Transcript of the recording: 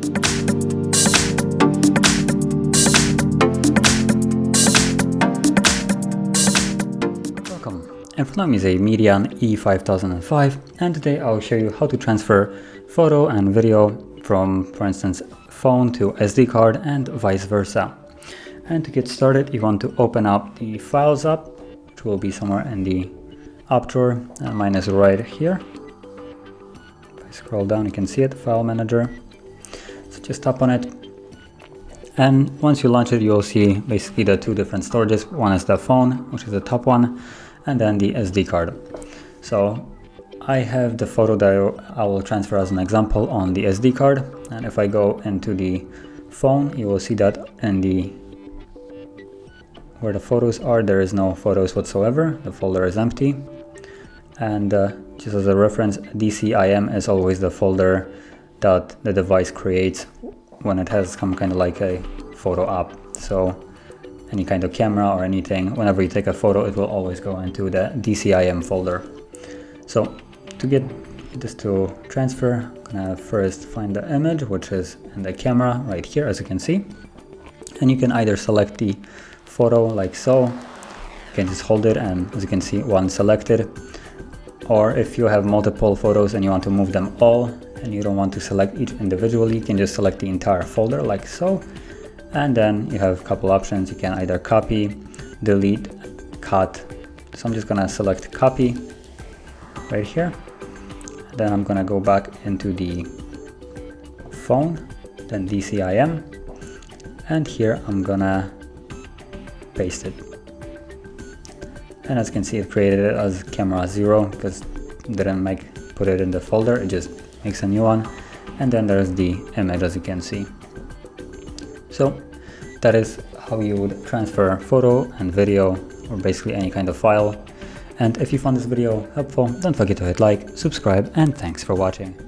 In front of me is a MEDION E5005, and today I'll show you how to transfer photo and video from, for instance, phone to SD card and vice versa. And to get started, you want to open up the Files app, which will be somewhere in the app drawer, and mine is right here. If I scroll down, you can see it, File Manager. So just tap on it. And once you launch it, you'll see basically the two different storages. One is the phone, which is the top one, and then the SD card. So I have the photo that I will transfer as an example on the SD card, and if I go into the phone, you will see that in the where the photos are, there is no photos whatsoever. The folder is empty. And just as a reference, DCIM is always the folder that the device creates when it has some kind of like a photo app. So any kind of camera or anything, whenever you take a photo, it will always go into the DCIM folder. So to get this to transfer, I'm gonna first find the image, which is in the camera right here, as you can see. And you can either select the photo like so, you can just hold it, and as you can see, one selected. Or if you have multiple photos and you want to move them all, and you don't want to select each individually, you can just select the entire folder like so. And then you have a couple options. You can either copy, delete, cut. So I'm just gonna select copy right here. Then I'm gonna go back into the phone, then DCIM, and here I'm gonna paste it. And as you can see, it created it as camera 0 because it didn't put it in the folder. It just makes a new one. And then there's the image, as you can see. So that is how you would transfer photo and video, or basically any kind of file. And if you found this video helpful, don't forget to hit like, subscribe, and thanks for watching.